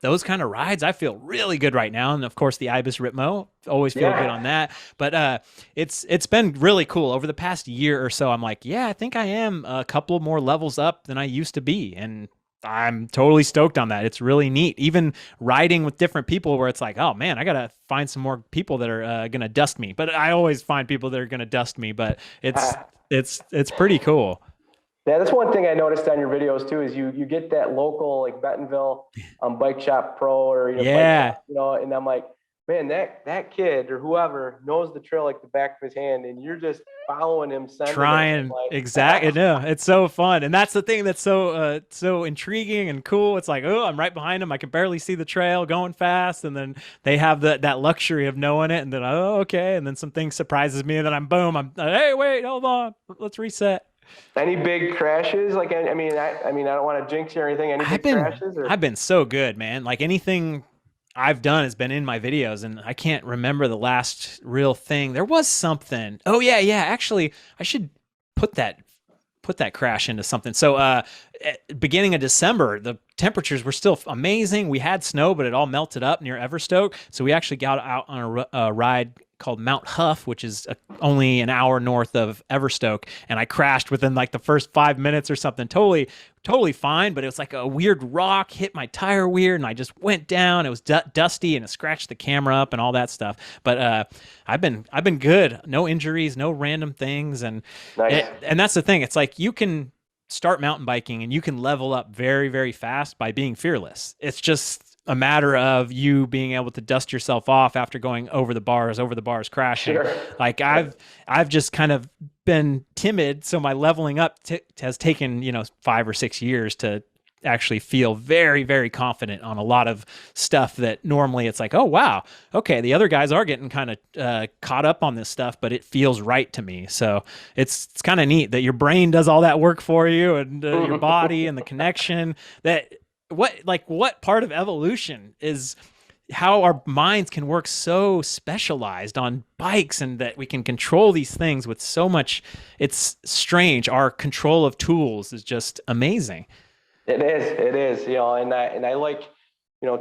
those kind of rides, I feel really good right now. And of course the Ibis Ritmo, always feel good on that. But it's been really cool over the past year or so. I'm like, yeah, I think I am a couple more levels up than I used to be. And I'm totally stoked on that. It's really neat. Even riding with different people where it's like, oh man, I got to find some more people that are going to dust me. But I always find people that are going to dust me, but it's pretty cool. Yeah, that's one thing I noticed on your videos too, is you get that local, like Bentonville Bike Shop Pro or, you know, Yeah. Bike Shop, you know, and I'm like, man, that kid or whoever knows the trail like the back of his hand, and you're just following him, Trying like, exactly. No, it's so fun, and that's the thing that's so intriguing and cool. It's like, oh, I'm right behind him. I can barely see the trail, going fast, and then they have that luxury of knowing it, and then oh, okay, and then something surprises me, and then I'm hey, wait, hold on, let's reset. Any big crashes? Like, I mean, I don't want to jinx you or anything. Any big crashes? Or? I've been so good, man. Like anything I've done has been in my videos, and I can't remember the last real thing. There was something. Oh yeah. Actually, I should put that crash into something. So at beginning of December, the temperatures were still amazing. We had snow, but it all melted up near Everstoke. So we actually got out on a ride called Mount Huff, which is only an hour north of Everstoke. And I crashed within like the first 5 minutes or something. Totally fine. But it was like a weird rock hit my tire weird. And I just went down. It was dusty and it scratched the camera up and all that stuff. But I've been good. No injuries, no random things. And, nice. And that's the thing. It's like you can start mountain biking and you can level up very, very fast by being fearless. It's just a matter of you being able to dust yourself off after going over the bars crashing. Sure. Like I've just kind of been timid. So my leveling up has taken, 5 or 6 years to actually feel very, very confident on a lot of stuff that normally it's like, oh, wow. Okay. The other guys are getting kind of caught up on this stuff, but it feels right to me. So it's kind of neat that your brain does all that work for you and your body and the connection that what part of evolution is how our minds can work so specialized on bikes and that we can control these things with so much. It's strange. Our control of tools is just amazing. It is, and I like,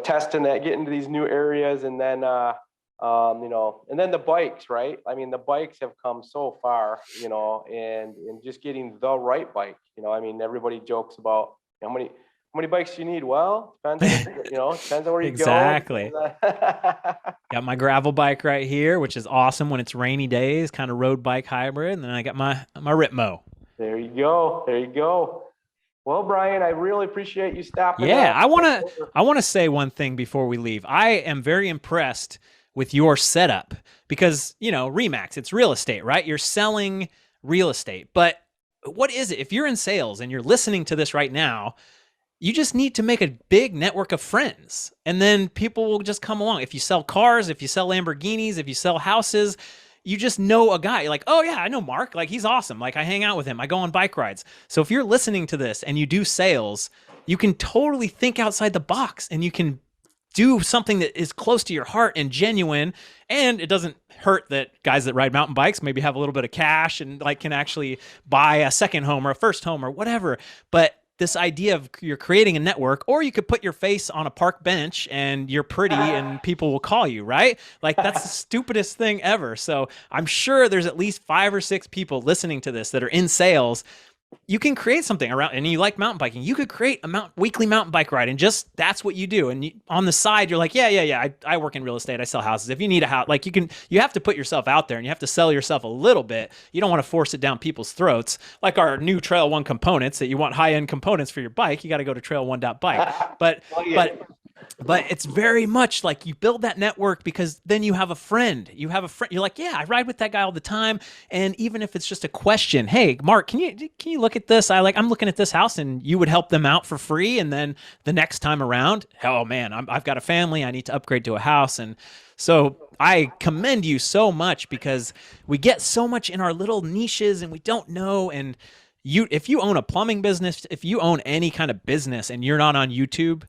testing that, getting to these new areas, and then, and then the bikes, right? I mean, the bikes have come so far, and just getting the right bike, I mean, everybody jokes about how many bikes you need. Well, depends, depends on where you exactly. go. Got my gravel bike right here, which is awesome when it's rainy days, kind of road bike hybrid. And then I got my Ritmo. There you go. Well, Brian, I really appreciate you stopping. Yeah, I want to say one thing before we leave. I am very impressed with your setup because, Remax, it's real estate, right? You're selling real estate. But what is it? If you're in sales and you're listening to this right now, You just need to make a big network of friends, and then people will just come along. If you sell cars, if you sell Lamborghinis, if you sell houses, you just know a guy. You're like, oh yeah, I know Mark. Like, he's awesome. Like, I hang out with him. I go on bike rides. So if you're listening to this and you do sales, you can totally think outside the box, and you can do something that is close to your heart and genuine. And it doesn't hurt that guys that ride mountain bikes maybe have a little bit of cash and like can actually buy a second home or a first home or whatever. But this idea of you're creating a network, or you could put your face on a park bench and you're pretty and people will call you, right? Like, that's the stupidest thing ever. So I'm sure there's at least 5 or 6 people listening to this that are in sales. You can create something around, and you like mountain biking, you could create a weekly mountain bike ride, and just that's what you do. And on the side, you're like, yeah, I work in real estate, I sell houses. If you need a house, like, you have to put yourself out there, and you have to sell yourself a little bit. You don't want to force it down people's throats. Like our new Trail One components, that you want high-end components for your bike, you got to go to trail1.bike. But it's very much like you build that network, because then you have a friend. You're like, yeah, I ride with that guy all the time. And even if it's just a question, hey, Mark, can you look at this? I'm looking at this house, and you would help them out for free. And then the next time around, oh man, I've got a family. I need to upgrade to a house. And so I commend you so much, because we get so much in our little niches and we don't know. And if you own a plumbing business, if you own any kind of business and you're not on YouTube,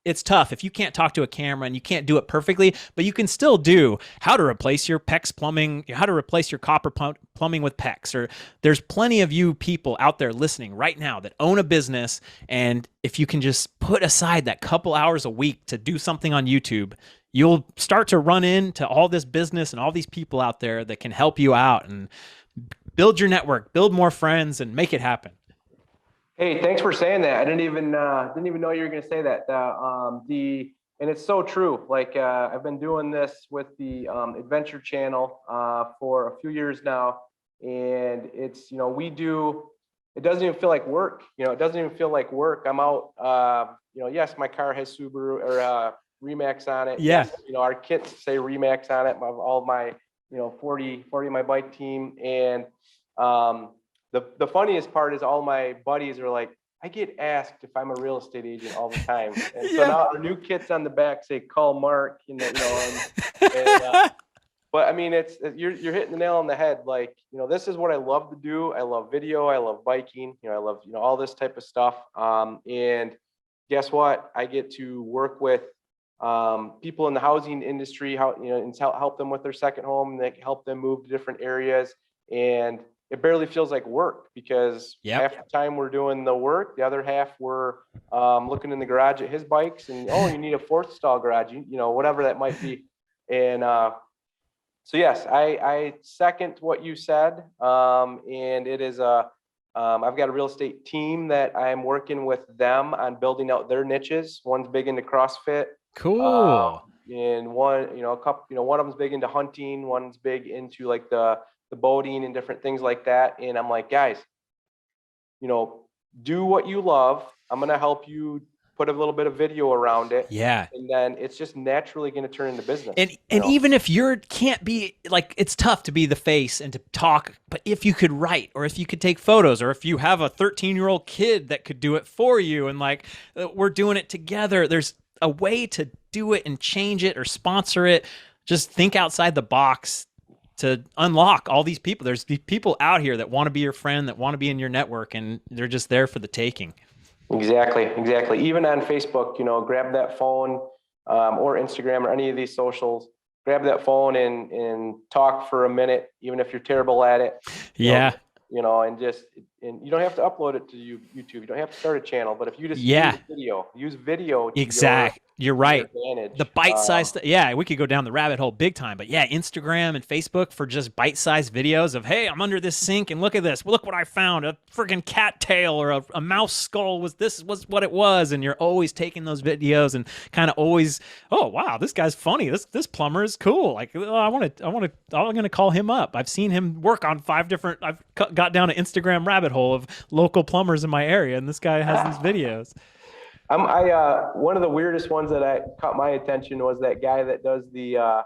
it's tough if you can't talk to a camera and you can't do it perfectly, but you can still do how to replace your PEX plumbing, how to replace your copper plumbing with PEX. Or there's plenty of you people out there listening right now that own a business. And if you can just put aside that couple hours a week to do something on YouTube, you'll start to run into all this business and all these people out there that can help you out and build your network, build more friends, and make it happen. Hey, thanks for saying that. I didn't even know you were going to say that. And it's so true. Like, I've been doing this with the Adventure channel for a few years now, and it's, it doesn't even feel like work. It doesn't even feel like work. I'm out. Yes, my car has Subaru or Remax on it. Yeah. Yes, our kits say Remax on it. All my 40 of my bike team. And the funniest part is all my buddies are like, I get asked if I'm a real estate agent all the time. And so now our new kits on the back say, call Mark, but I mean, you're hitting the nail on the head. Like, this is what I love to do. I love video. I love biking. I love, all this type of stuff. And guess what? I get to work with people in the housing industry, and help them with their second home, and they help them move to different areas. And it barely feels like work, because half the time we're doing the work, the other half we're looking in the garage at his bikes, and you need a 4th stall garage, whatever that might be. And so yes, I second what you said. And it is I've got a real estate team that I'm working with them on building out their niches. One's big into CrossFit. Cool. And one, a couple, one of them's big into hunting. One's big into like the boating and different things like that. And I'm like, guys, do what you love. I'm going to help you put a little bit of video around it. Yeah. And then it's just naturally going to turn into business. And even if can't be like, it's tough to be the face and to talk, but if you could write, or if you could take photos, or if you have a 13-year-old kid that could do it for you, and like, we're doing it together, there's a way to do it and change it or sponsor it. Just think outside the box to unlock all these people. There's these people out here that want to be your friend, that want to be in your network, and they're just there for the taking. Exactly. Even on Facebook, grab that phone, or Instagram, or any of these socials, grab that phone and talk for a minute, even if you're terrible at it. Yeah. And you don't have to upload it to YouTube. You don't have to start a channel, but if you just use video. Exactly. You're right. Advantage. The bite-sized, we could go down the rabbit hole big time, but yeah, Instagram and Facebook for just bite-sized videos of, hey, I'm under this sink and look at this. Look what I found. A freaking cat tail or a mouse skull was what it was. And you're always taking those videos and kind of always, oh, wow, this guy's funny. This plumber is cool. Like, oh, I'm going to call him up. I've seen him work on 5 different, I've got down an Instagram rabbit hole of local plumbers in my area, and this guy has these videos. One of the weirdest ones that caught my attention was that guy that does the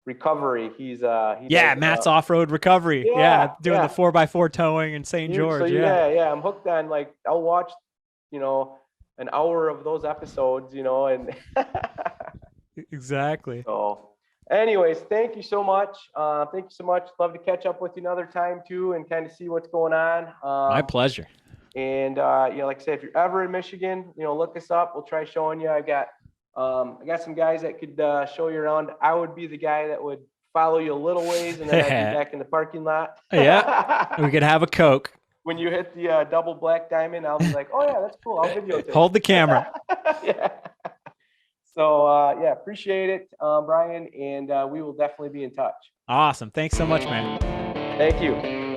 recovery. Matt's off-road recovery. Doing the 4x4 towing in St. George. I'm hooked on, like, I'll watch an hour of those episodes, and Exactly. so anyways, thank you so much. Thank you so much. Love to catch up with you another time too and kind of see what's going on. My pleasure. And like I said, if you're ever in Michigan, look us up. We'll try showing you. I got some guys that could show you around. I would be the guy that would follow you a little ways, and then I'd be back in the parking lot. Yeah, we could have a Coke. When you hit the double black diamond, I'll be like, oh yeah, that's cool. I'll videotape. Hold the camera. Yeah. So yeah, appreciate it, Brian, and we will definitely be in touch. Awesome. Thanks so much, man. Thank you.